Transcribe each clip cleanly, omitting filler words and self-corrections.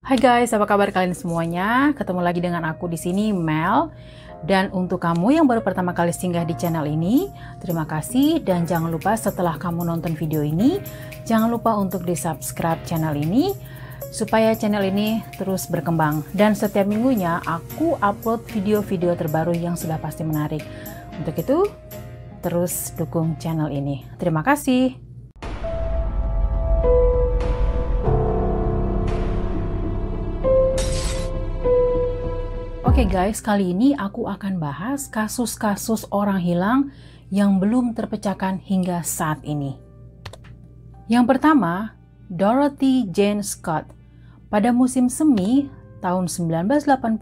Hai guys, apa kabar kalian semuanya? Ketemu lagi dengan aku di sini, Mel. Dan untuk kamu yang baru pertama kali singgah di channel ini, terima kasih. Dan jangan lupa setelah kamu nonton video ini, jangan lupa untuk di-subscribe channel ini, supaya channel ini terus berkembang. Dan setiap minggunya, aku upload video-video terbaru yang sudah pasti menarik. Untuk itu, terus dukung channel ini. Terima kasih. Oke guys, kali ini aku akan bahas kasus-kasus orang hilang yang belum terpecahkan hingga saat ini. Yang pertama, Dorothy Jane Scott. Pada musim semi tahun 1980,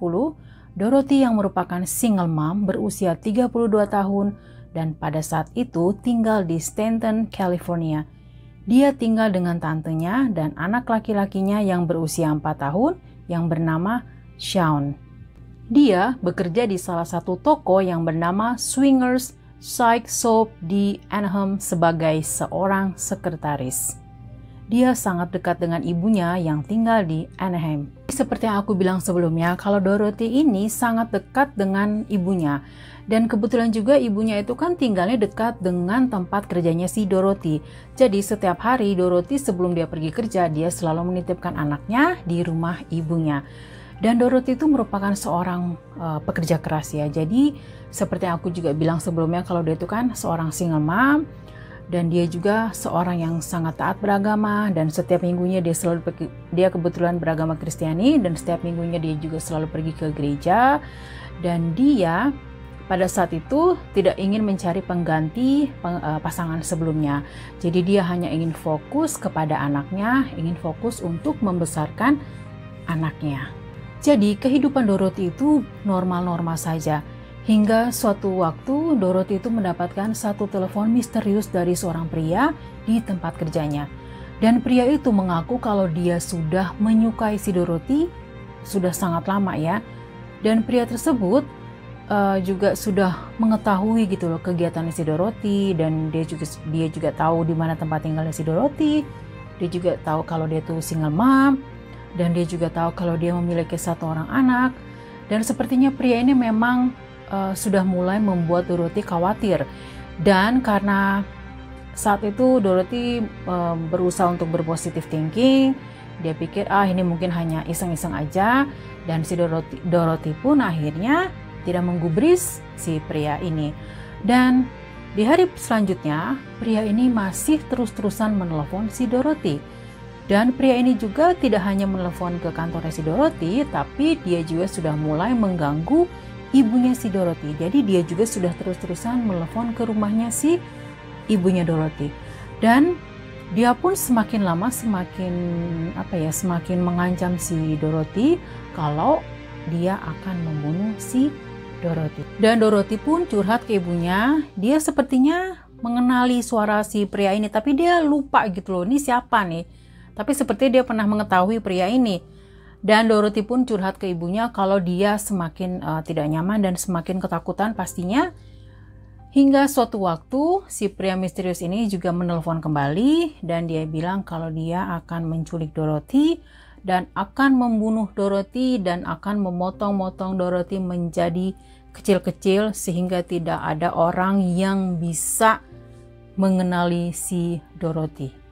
Dorothy yang merupakan single mom berusia 32 tahun dan pada saat itu tinggal di Stanton, California. Dia tinggal dengan tantenya dan anak laki-lakinya yang berusia 4 tahun yang bernama Shawn. Dia bekerja di salah satu toko yang bernama Swingers Psych Shop di Anaheim sebagai seorang sekretaris. Dia sangat dekat dengan ibunya yang tinggal di Anaheim. Seperti yang aku bilang sebelumnya, kalau Dorothy ini sangat dekat dengan ibunya. Dan kebetulan juga ibunya itu kan tinggalnya dekat dengan tempat kerjanya si Dorothy. Jadi setiap hari Dorothy sebelum dia pergi kerja, dia selalu menitipkan anaknya di rumah ibunya. Dan Dorothy itu merupakan seorang pekerja keras ya. Jadi seperti yang aku juga bilang sebelumnya, kalau dia itu kan seorang single mom dan dia juga seorang yang sangat taat beragama, dan setiap minggunya dia kebetulan beragama Kristiani, dan setiap minggunya dia juga selalu pergi ke gereja. Dan dia pada saat itu tidak ingin mencari pengganti pasangan sebelumnya. Jadi dia hanya ingin fokus kepada anaknya, ingin fokus untuk membesarkan anaknya. Jadi kehidupan Dorothy itu normal-normal saja. Hingga suatu waktu Dorothy itu mendapatkan satu telepon misterius dari seorang pria di tempat kerjanya. Dan pria itu mengaku kalau dia sudah menyukai si Dorothy sudah sangat lama ya. Dan pria tersebut juga sudah mengetahui gitu loh kegiatan si Dorothy, dan dia juga tahu di mana tempat tinggalnya si Dorothy. Dia juga tahu kalau dia tuh single mom. Dan dia juga tahu kalau dia memiliki satu orang anak. Dan sepertinya pria ini memang sudah mulai membuat Dorothy khawatir. Dan karena saat itu Dorothy berusaha untuk berpositif thinking, dia pikir ini mungkin hanya iseng-iseng aja. Dan si Dorothy pun akhirnya tidak menggubris si pria ini. Dan di hari selanjutnya pria ini masih terus-terusan menelepon si Dorothy. Dan pria ini juga tidak hanya menelepon ke kantornya si Dorothy, tapi dia juga sudah mulai mengganggu ibunya si Dorothy. Jadi dia juga sudah terus-terusan menelepon ke rumahnya si ibunya Dorothy. Dan dia pun semakin lama semakin mengancam si Dorothy kalau dia akan membunuh si Dorothy. Dan Dorothy pun curhat ke ibunya. Dia sepertinya mengenali suara si pria ini, tapi dia lupa gitu loh, ini siapa nih. Tapi seperti dia pernah mengetahui pria ini. Dan Dorothy pun curhat ke ibunya kalau dia semakin tidak nyaman dan semakin ketakutan pastinya. Hingga suatu waktu si pria misterius ini juga menelpon kembali. Dan dia bilang kalau dia akan menculik Dorothy dan akan membunuh Dorothy dan akan memotong-motong Dorothy menjadi kecil-kecil sehingga tidak ada orang yang bisa mengenali si Dorothy.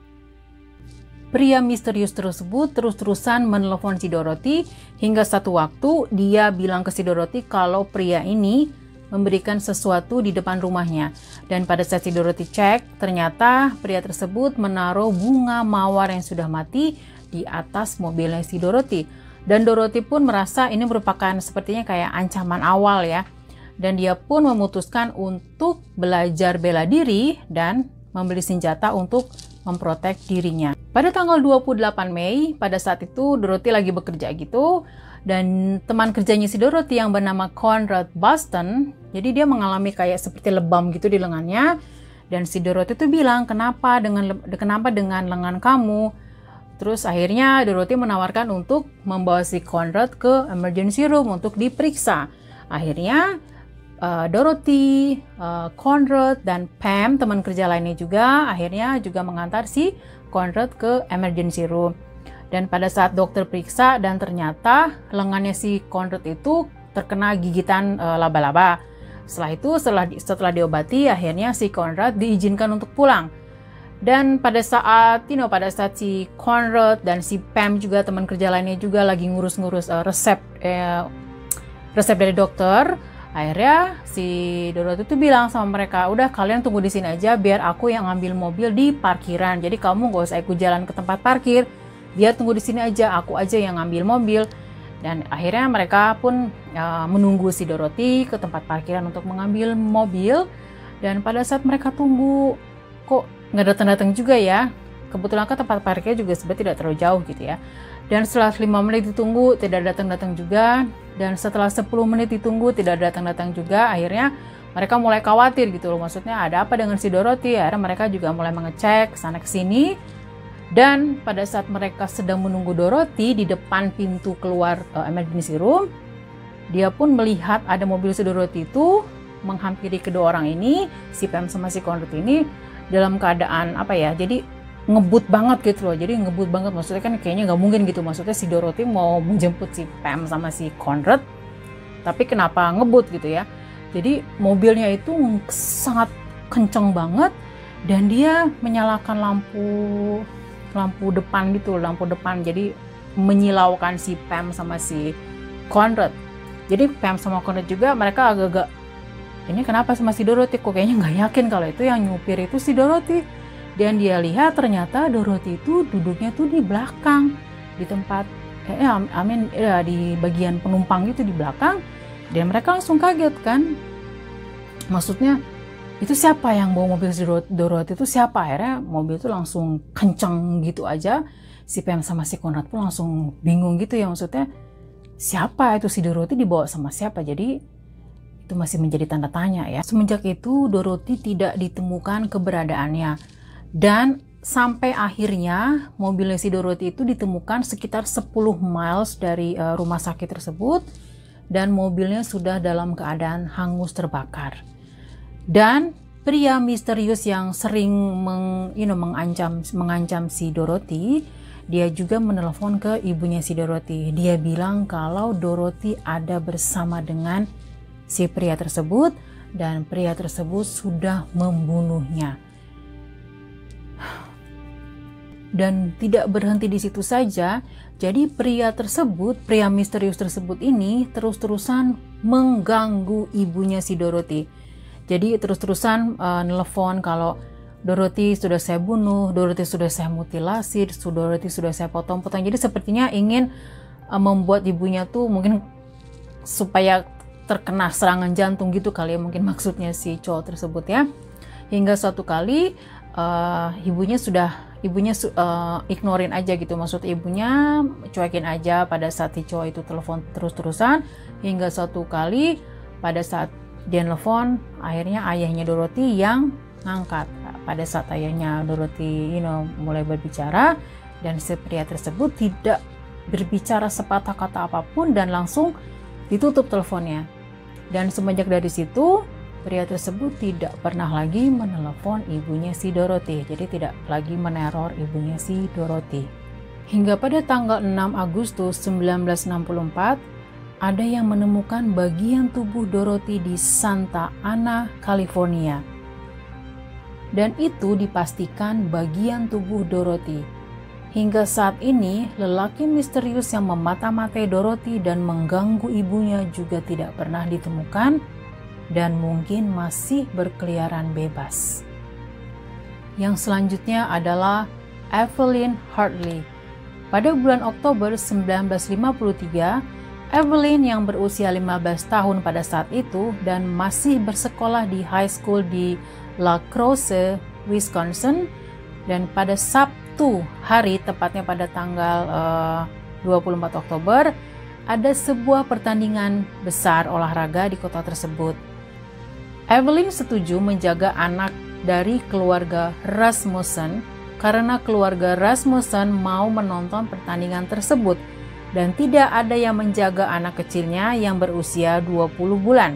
Pria misterius tersebut terus-terusan menelepon si Dorothy hingga satu waktu dia bilang ke si Dorothy kalau pria ini memberikan sesuatu di depan rumahnya. Dan pada saat si Dorothy cek, ternyata pria tersebut menaruh bunga mawar yang sudah mati di atas mobilnya si Dorothy. Dan Dorothy pun merasa ini merupakan sepertinya kayak ancaman awal ya. Dan dia pun memutuskan untuk belajar bela diri dan membeli senjata untuk memprotek dirinya. Pada tanggal 28 Mei, pada saat itu Dorothy lagi bekerja gitu, dan teman kerjanya si Dorothy yang bernama Conrad Boston, jadi dia mengalami kayak seperti lebam gitu di lengannya, dan si Dorothy itu bilang, kenapa dengan lengan kamu? Terus akhirnya Dorothy menawarkan untuk membawa si Conrad ke emergency room untuk diperiksa. Akhirnya Dorothy, Conrad, dan Pam, teman kerja lainnya juga, akhirnya juga mengantar si Conrad ke emergency room. Dan pada saat dokter periksa dan ternyata lengannya si Conrad itu terkena gigitan laba-laba. Setelah itu, setelah diobati, akhirnya si Conrad diizinkan untuk pulang. Dan pada saat si Conrad dan si Pam juga, teman kerja lainnya juga lagi ngurus-ngurus resep dari dokter, akhirnya si Dorothy itu bilang sama mereka, udah kalian tunggu di sini aja biar aku yang ambil mobil di parkiran. Jadi kamu gak usah ikut jalan ke tempat parkir, dia tunggu di sini aja, aku aja yang ngambil mobil. Dan akhirnya mereka pun menunggu si Dorothy ke tempat parkiran untuk mengambil mobil. Dan pada saat mereka tunggu, kok nggak datang-datang juga ya. Kebetulan kan tempat parkirnya juga sebenarnya tidak terlalu jauh gitu ya. Dan setelah 5 menit ditunggu, tidak datang-datang juga. Dan setelah 10 menit ditunggu, tidak datang-datang juga. Akhirnya mereka mulai khawatir gitu loh. Maksudnya ada apa dengan si Dorothy? Akhirnya mereka juga mulai mengecek sana ke sini. Dan pada saat mereka sedang menunggu Dorothy di depan pintu keluar emergency room, dia pun melihat ada mobil si Dorothy itu menghampiri kedua orang ini, si Pam sama si Conrad ini, dalam keadaan apa ya, jadi ngebut banget gitu loh. Jadi ngebut banget, maksudnya kan kayaknya nggak mungkin gitu. Maksudnya si Dorothy mau menjemput si Pam sama si Conrad, tapi kenapa ngebut gitu ya. Jadi mobilnya itu sangat kenceng banget dan dia menyalakan lampu depan gitu, lampu depan, jadi menyilaukan si Pam sama si Conrad. Jadi Pam sama Conrad juga mereka agak-agak, ini kenapa sama si Dorothy, kok kayaknya nggak yakin kalau itu yang nyupir itu si Dorothy. Dan dia lihat ternyata Dorothy itu duduknya tuh di belakang, di tempat di bagian penumpang gitu di belakang. Dan mereka langsung kaget kan, maksudnya itu siapa yang bawa mobil si Dorothy itu siapa. Akhirnya mobil itu langsung kencang gitu aja. Si Pam sama si Conrad pun langsung bingung gitu ya, maksudnya siapa itu si Dorothy, dibawa sama siapa. Jadi itu masih menjadi tanda tanya ya. Semenjak itu Dorothy tidak ditemukan keberadaannya. Dan sampai akhirnya mobilnya si Dorothy itu ditemukan sekitar 10 miles dari rumah sakit tersebut. Dan mobilnya sudah dalam keadaan hangus terbakar. Dan pria misterius yang sering mengancam si Dorothy, dia juga menelpon ke ibunya si Dorothy. Dia bilang kalau Dorothy ada bersama dengan si pria tersebut dan pria tersebut sudah membunuhnya. Dan tidak berhenti di situ saja. Jadi pria misterius tersebut ini terus-terusan mengganggu ibunya si Dorothy. Jadi terus-terusan nelfon kalau Dorothy sudah saya bunuh, Dorothy sudah saya mutilasi, Dorothy sudah saya potong-potong. Jadi sepertinya ingin membuat ibunya tuh mungkin supaya terkena serangan jantung gitu kali ya, mungkin maksudnya si cowok tersebut ya. Hingga suatu kali ibunya ignorin aja gitu, maksud ibunya cuekin aja pada saat si cowok itu telepon terus-terusan. Hingga suatu kali pada saat dia nelfon, akhirnya ayahnya Dorothy yang ngangkat. Pada saat ayahnya Dorothy mulai berbicara, dan si pria tersebut tidak berbicara sepatah kata apapun dan langsung ditutup teleponnya. Dan semenjak dari situ pria tersebut tidak pernah lagi menelepon ibunya si Dorothy. Jadi tidak lagi meneror ibunya si Dorothy. Hingga pada tanggal 6 Agustus 1964 ada yang menemukan bagian tubuh Dorothy di Santa Ana, California. Dan itu dipastikan bagian tubuh Dorothy. Hingga saat ini, lelaki misterius yang memata-matai Dorothy dan mengganggu ibunya juga tidak pernah ditemukan dan mungkin masih berkeliaran bebas. Yang selanjutnya adalah Evelyn Hartley. Pada bulan Oktober 1953, Evelyn yang berusia 15 tahun pada saat itu dan masih bersekolah di high school di La Crosse, Wisconsin, dan pada Sabtu hari, tepatnya pada tanggal 24 Oktober, ada sebuah pertandingan besar olahraga di kota tersebut. Evelyn setuju menjaga anak dari keluarga Rasmussen karena keluarga Rasmussen mau menonton pertandingan tersebut dan tidak ada yang menjaga anak kecilnya yang berusia 20 bulan.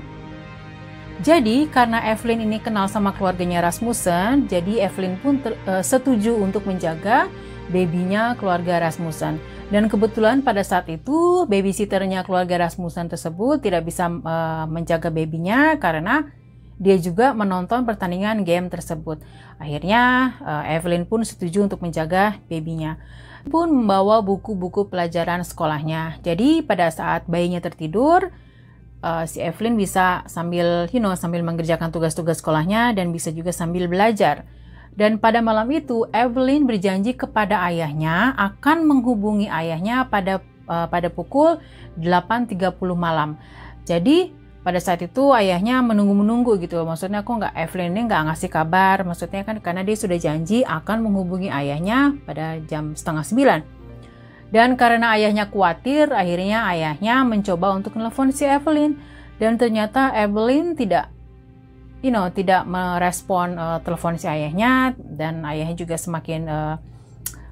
Jadi karena Evelyn ini kenal sama keluarganya Rasmussen, jadi Evelyn pun setuju untuk menjaga babynya keluarga Rasmussen. Dan kebetulan pada saat itu babysitternya keluarga Rasmussen tersebut tidak bisa menjaga babynya karena dia juga menonton pertandingan game tersebut. Akhirnya Evelyn pun setuju untuk menjaga babynya. Pun membawa buku-buku pelajaran sekolahnya. Jadi pada saat bayinya tertidur, si Evelyn bisa sambil mengerjakan tugas-tugas sekolahnya dan bisa juga sambil belajar. Dan pada malam itu, Evelyn berjanji kepada ayahnya akan menghubungi ayahnya pada pukul 8.30 malam. Jadi, pada saat itu ayahnya menunggu-menunggu gitu. Maksudnya Evelyn ini nggak ngasih kabar. Maksudnya kan karena dia sudah janji akan menghubungi ayahnya pada jam 8:30. Dan karena ayahnya khawatir, akhirnya ayahnya mencoba untuk telepon si Evelyn. Dan ternyata Evelyn tidak merespon telepon si ayahnya, dan ayahnya juga semakin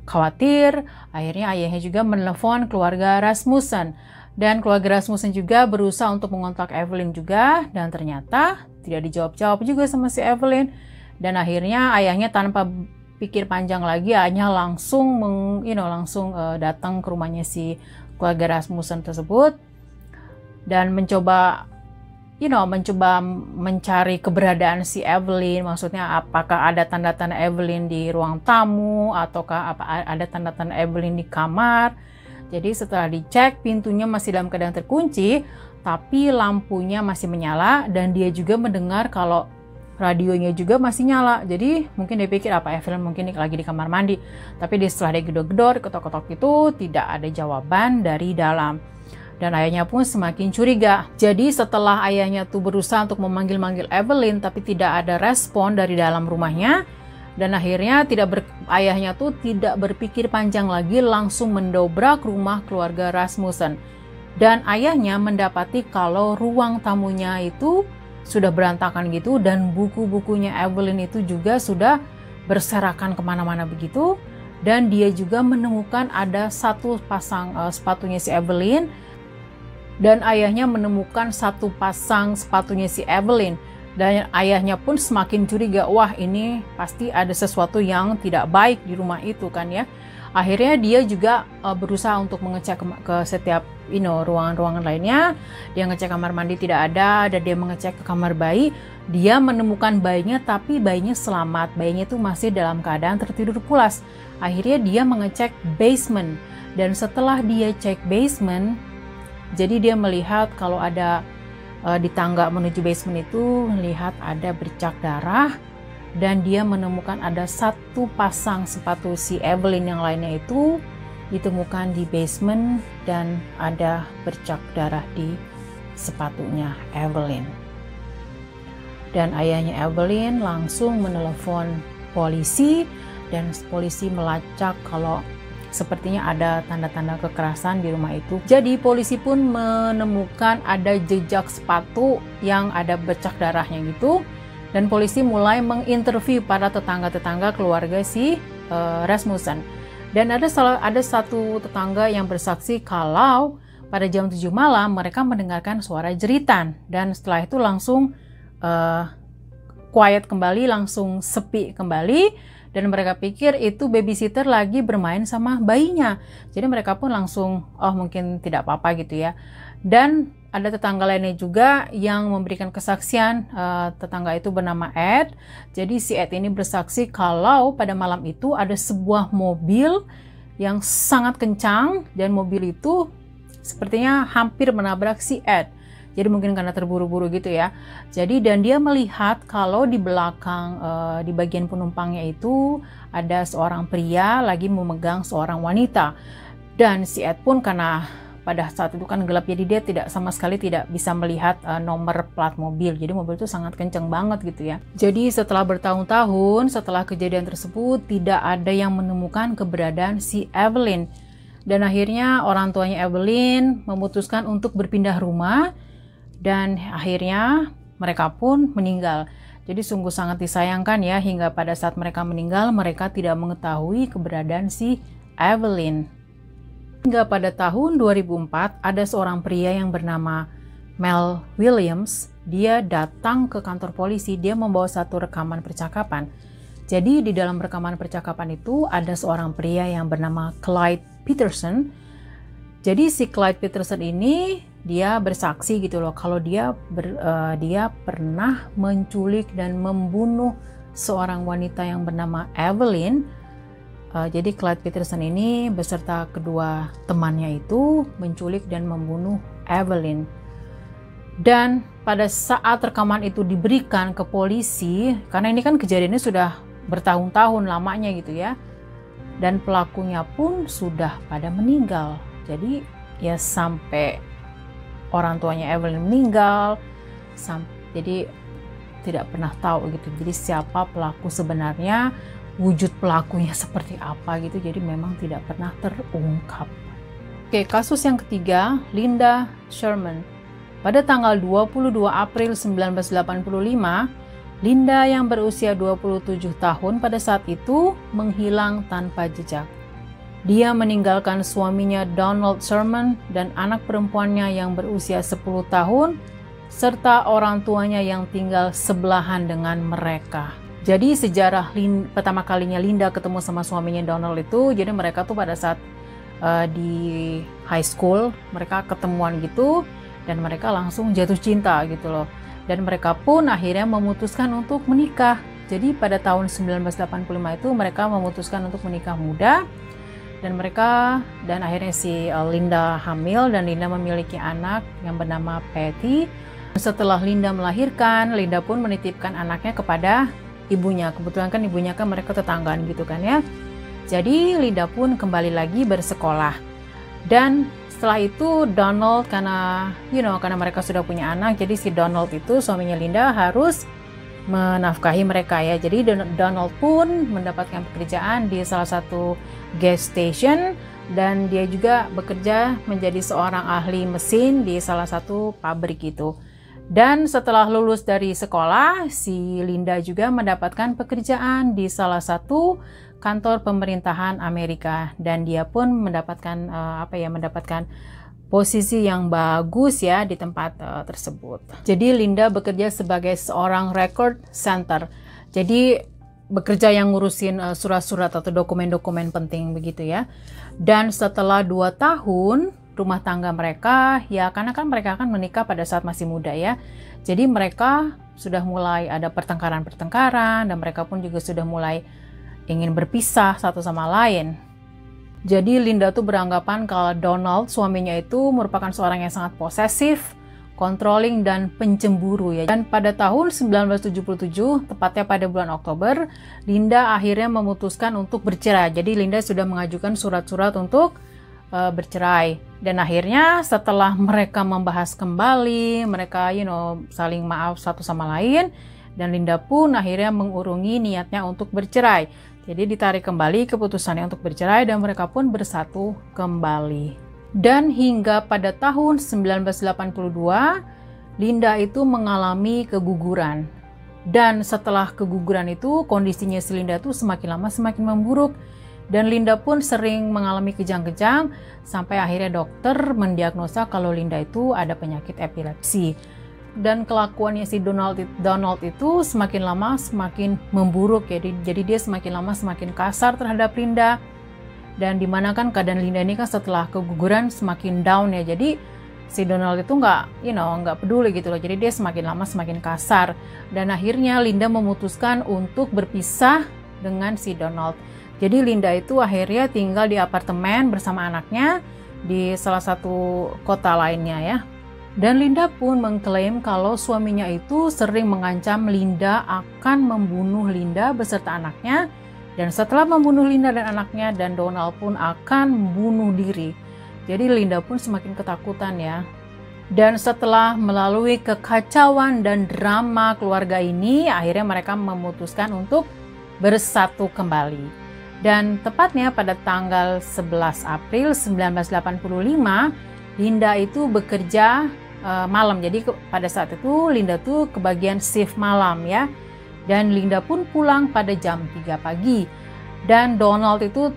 khawatir. Akhirnya ayahnya juga menelepon keluarga Rasmussen, dan keluarga Rasmussen juga berusaha untuk mengontak Evelyn juga, dan ternyata tidak dijawab-jawab juga sama si Evelyn. Dan akhirnya ayahnya tanpa pikir panjang lagi, ayahnya langsung datang ke rumahnya si keluarga Rasmussen tersebut dan mencoba mencari keberadaan si Evelyn. Maksudnya apakah ada tanda-tanda Evelyn di ruang tamu, ataukah ada tanda-tanda Evelyn di kamar. Jadi setelah dicek, pintunya masih dalam keadaan terkunci, tapi lampunya masih menyala, dan dia juga mendengar kalau radionya juga masih nyala. Jadi mungkin dia pikir apa Evelyn mungkin lagi di kamar mandi. Tapi setelah dia gedor-gedor, ketok-ketok itu tidak ada jawaban dari dalam. Dan ayahnya pun semakin curiga. Jadi setelah ayahnya tuh berusaha untuk memanggil-manggil Evelyn tapi tidak ada respon dari dalam rumahnya, dan akhirnya ayahnya tuh tidak berpikir panjang lagi, langsung mendobrak rumah keluarga Rasmussen. Dan ayahnya mendapati kalau ruang tamunya itu sudah berantakan gitu, dan buku-bukunya Evelyn itu juga sudah berserakan kemana-mana begitu. Dan dia juga menemukan ada satu pasang sepatunya si Evelyn, dan ayahnya menemukan satu pasang sepatunya si Evelyn. Dan ayahnya pun semakin curiga, wah ini pasti ada sesuatu yang tidak baik di rumah itu kan ya. Akhirnya dia juga berusaha untuk mengecek ke setiap ruangan-ruangan lainnya. Dia ngecek kamar mandi tidak ada, dan dia mengecek ke kamar bayi. Dia menemukan bayinya, tapi bayinya selamat. Bayinya itu masih dalam keadaan tertidur pulas. Akhirnya dia mengecek basement, dan setelah dia cek basement, jadi dia melihat kalau ada di tangga menuju basement itu melihat ada bercak darah, dan dia menemukan ada satu pasang sepatu si Evelyn yang lainnya itu ditemukan di basement, dan ada bercak darah di sepatunya Evelyn. Dan ayahnya Evelyn langsung menelepon polisi, dan polisi melacak kalau sepertinya ada tanda-tanda kekerasan di rumah itu. Jadi polisi pun menemukan ada jejak sepatu yang ada bercak darahnya gitu. Dan polisi mulai menginterview para tetangga-tetangga keluarga si Rasmussen. Dan ada satu tetangga yang bersaksi kalau pada jam 7 malam mereka mendengarkan suara jeritan. Dan setelah itu langsung quiet kembali, langsung sepi kembali. Dan mereka pikir itu babysitter lagi bermain sama bayinya. Jadi mereka pun langsung, oh mungkin tidak apa-apa gitu ya. Dan ada tetangga lainnya juga yang memberikan kesaksian. Tetangga itu bernama Ed. Jadi si Ed ini bersaksi kalau pada malam itu ada sebuah mobil yang sangat kencang, dan mobil itu sepertinya hampir menabrak si Ed. Jadi mungkin karena terburu-buru gitu ya. Jadi dan dia melihat kalau di belakang di bagian penumpangnya itu ada seorang pria lagi memegang seorang wanita. Dan si Ed pun karena pada saat itu kan gelap, jadi dia sama sekali tidak bisa melihat nomor plat mobil. Jadi mobil itu sangat kenceng banget gitu ya. Jadi setelah bertahun-tahun setelah kejadian tersebut tidak ada yang menemukan keberadaan si Evelyn. Dan akhirnya orang tuanya Evelyn memutuskan untuk berpindah rumah. Dan akhirnya mereka pun meninggal. Jadi sungguh sangat disayangkan ya, hingga pada saat mereka meninggal mereka tidak mengetahui keberadaan si Evelyn. Hingga pada tahun 2004 ada seorang pria yang bernama Mel Williams. Dia datang ke kantor polisi, dia membawa satu rekaman percakapan. Jadi di dalam rekaman percakapan itu ada seorang pria yang bernama Clyde Peterson. Jadi si Clyde Peterson ini dia bersaksi gitu loh kalau dia pernah menculik dan membunuh seorang wanita yang bernama Evelyn. Jadi Clyde Peterson ini beserta kedua temannya itu menculik dan membunuh Evelyn. Dan pada saat rekaman itu diberikan ke polisi, karena ini kan kejadiannya sudah bertahun-tahun lamanya gitu ya, dan pelakunya pun sudah pada meninggal. Jadi ya sampai orang tuanya Evelyn meninggal, jadi tidak pernah tahu gitu. Jadi siapa pelaku sebenarnya, wujud pelakunya seperti apa gitu. Jadi memang tidak pernah terungkap. Oke, kasus yang ketiga, Linda Sherman. Pada tanggal 22 April 1985, Linda yang berusia 27 tahun pada saat itu menghilang tanpa jejak. Dia meninggalkan suaminya Donald Sherman dan anak perempuannya yang berusia 10 tahun, serta orang tuanya yang tinggal sebelahan dengan mereka. Jadi sejarah pertama kalinya Linda ketemu sama suaminya Donald itu, jadi mereka tuh pada saat di high school, mereka ketemuan gitu, dan mereka langsung jatuh cinta gitu loh. Dan mereka pun akhirnya memutuskan untuk menikah. Jadi pada tahun 1985 itu mereka memutuskan untuk menikah muda. Dan akhirnya si Linda hamil dan Linda memiliki anak yang bernama Patty. Setelah Linda melahirkan, Linda pun menitipkan anaknya kepada ibunya. Kebetulan kan ibunya kan mereka tetanggaan gitu kan ya. Jadi Linda pun kembali lagi bersekolah. Dan setelah itu Donald, karena mereka sudah punya anak, jadi si Donald itu suaminya Linda harus menafkahi mereka ya. Jadi Donald pun mendapatkan pekerjaan di salah satu gas station, dan dia juga bekerja menjadi seorang ahli mesin di salah satu pabrik gitu. Dan setelah lulus dari sekolah, si Linda juga mendapatkan pekerjaan di salah satu kantor pemerintahan Amerika, dan dia pun mendapatkan mendapatkan posisi yang bagus ya di tempat tersebut. Jadi Linda bekerja sebagai seorang record center. Jadi bekerja yang ngurusin surat-surat atau dokumen-dokumen penting begitu ya. Dan setelah 2 tahun rumah tangga mereka, ya karena kan mereka akan menikah pada saat masih muda ya. Jadi mereka sudah mulai ada pertengkaran-pertengkaran, dan mereka pun juga sudah mulai ingin berpisah satu sama lain. Jadi Linda tuh beranggapan kalau Donald suaminya itu merupakan seorang yang sangat posesif, controlling, dan pencemburu ya. Dan pada tahun 1977, tepatnya pada bulan Oktober, Linda akhirnya memutuskan untuk bercerai. Jadi Linda sudah mengajukan surat-surat untuk bercerai. Dan akhirnya setelah mereka membahas kembali, mereka saling maaf satu sama lain, dan Linda pun akhirnya mengurungi niatnya untuk bercerai. Jadi ditarik kembali keputusannya untuk bercerai, dan mereka pun bersatu kembali. Dan hingga pada tahun 1982, Linda itu mengalami keguguran. Dan setelah keguguran itu, kondisinya si Linda itu semakin lama semakin memburuk. Dan Linda pun sering mengalami kejang-kejang, sampai akhirnya dokter mendiagnosa kalau Linda itu ada penyakit epilepsi. Dan kelakuannya si Donald itu semakin lama semakin memburuk ya. Jadi dia semakin lama semakin kasar terhadap Linda. Dan dimana kan keadaan Linda ini kan setelah keguguran semakin down ya. Jadi si Donald itu nggak peduli gitu loh. Jadi dia semakin lama semakin kasar. Dan akhirnya Linda memutuskan untuk berpisah dengan si Donald. Jadi Linda itu akhirnya tinggal di apartemen bersama anaknya di salah satu kota lainnya ya. Dan Linda pun mengklaim kalau suaminya itu sering mengancam Linda akan membunuh Linda beserta anaknya. Dan setelah membunuh Linda dan anaknya, dan Donald pun akan bunuh diri. Jadi Linda pun semakin ketakutan ya. Dan setelah melalui kekacauan dan drama keluarga ini, akhirnya mereka memutuskan untuk bersatu kembali. Dan tepatnya pada tanggal 11 April 1985, Linda itu bekerja malam. Jadi pada saat itu Linda tuh kebagian shift malam ya. Dan Linda pun pulang pada jam 3 pagi. Dan Donald itu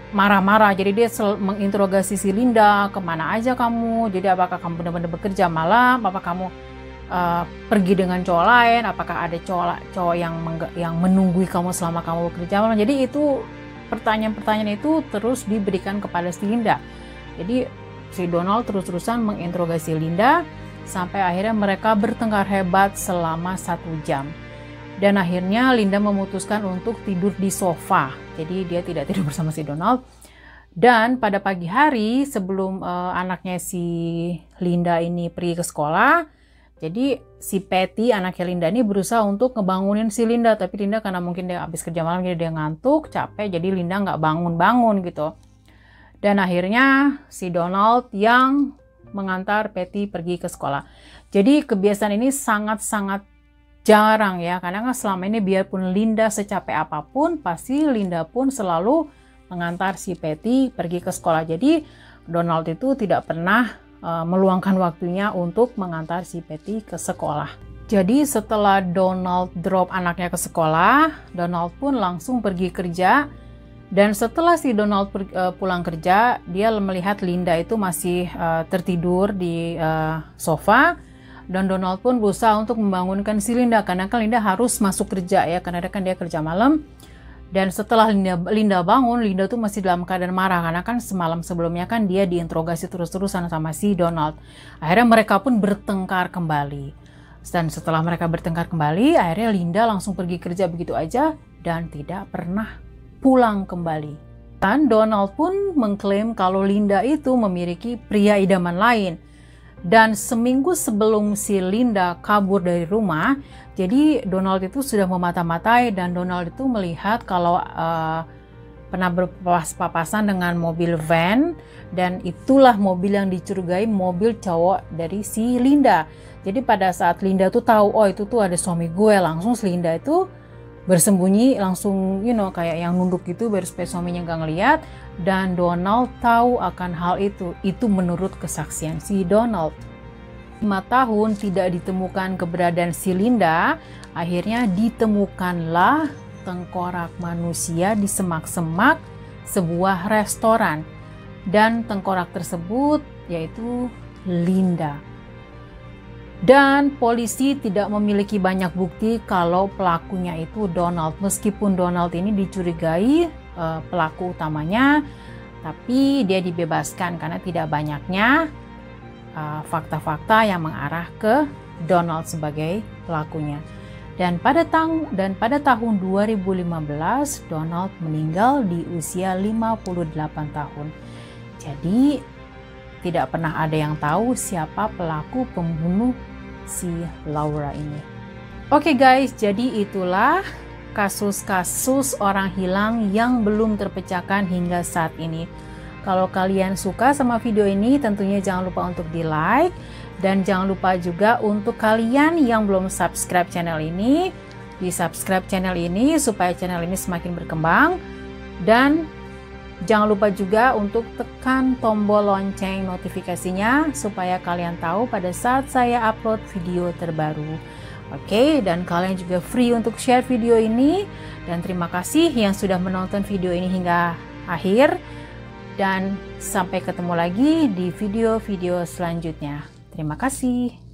marah-marah. Jadi dia menginterogasi si Linda, kemana aja kamu? Jadi apakah kamu benar-benar bekerja malam? Apa kamu pergi dengan cowok lain? Apakah ada cowok yang menunggui kamu selama kamu bekerja malam? Jadi itu pertanyaan-pertanyaan itu terus diberikan kepada si Linda. Jadi si Donald terus-terusan menginterogasi Linda sampai akhirnya mereka bertengkar hebat selama 1 jam. Dan akhirnya Linda memutuskan untuk tidur di sofa. Jadi dia tidak tidur bersama si Donald. Dan pada pagi hari sebelum anaknya si Linda ini pergi ke sekolah, jadi si Patty, anaknya Linda ini berusaha untuk ngebangunin si Linda. Tapi Linda karena mungkin dia habis kerja malam, jadi dia ngantuk, capek, jadi Linda nggak bangun-bangun gitu. Dan akhirnya si Donald yang mengantar Patty pergi ke sekolah. Jadi kebiasaan ini sangat-sangat jarang ya. Karena kan selama ini biarpun Linda secapek apapun, pasti Linda pun selalu mengantar si Patty pergi ke sekolah. Jadi Donald itu tidak pernah meluangkan waktunya untuk mengantar si Patty ke sekolah. Jadi setelah Donald drop anaknya ke sekolah, Donald pun langsung pergi kerja. Dan setelah si Donald pulang kerja, dia melihat Linda itu masih tertidur di sofa. Dan Donald pun berusaha untuk membangunkan si Linda, karena kan Linda harus masuk kerja ya, karena kan dia kerja malam. Dan setelah Linda bangun, Linda tuh masih dalam keadaan marah karena kan semalam sebelumnya kan dia diinterogasi terus-terusan sama si Donald. Akhirnya mereka pun bertengkar kembali. Dan setelah mereka bertengkar kembali, akhirnya Linda langsung pergi kerja begitu aja dan tidak pernah pulang kembali. Dan Donald pun mengklaim kalau Linda itu memiliki pria idaman lain. Dan seminggu sebelum si Linda kabur dari rumah, jadi Donald itu sudah memata-matai dan Donald itu melihat kalau pernah berpapasan dengan mobil van, dan itulah mobil yang dicurigai mobil cowok dari si Linda. Jadi pada saat Linda tuh tahu, oh itu tuh ada suami gue, langsung si Linda itu bersembunyi, langsung kayak yang nunduk gitu biar supaya suaminya nggak ngeliat. Dan Donald tahu akan hal itu menurut kesaksian si Donald. 5 tahun tidak ditemukan keberadaan si Linda, akhirnya ditemukanlah tengkorak manusia di semak-semak sebuah restoran. Dan tengkorak tersebut yaitu Linda. Dan polisi tidak memiliki banyak bukti kalau pelakunya itu Donald. Meskipun Donald ini dicurigai pelaku utamanya, tapi dia dibebaskan karena tidak banyaknya fakta-fakta yang mengarah ke Donald sebagai pelakunya. Dan pada tahun 2015, Donald meninggal di usia 58 tahun. Jadi tidak pernah ada yang tahu siapa pelaku pembunuh si Laura ini. Oke guys, jadi itulah kasus-kasus orang hilang yang belum terpecahkan hingga saat ini. Kalau kalian suka sama video ini, tentunya jangan lupa untuk di like. Dan jangan lupa juga untuk kalian yang belum subscribe channel ini, di subscribe channel ini supaya channel ini semakin berkembang. Dan jangan lupa juga untuk tekan tombol lonceng notifikasinya supaya kalian tahu pada saat saya upload video terbaru. Oke, dan kalian juga free untuk share video ini. Dan terima kasih yang sudah menonton video ini hingga akhir. Dan sampai ketemu lagi di video-video selanjutnya. Terima kasih.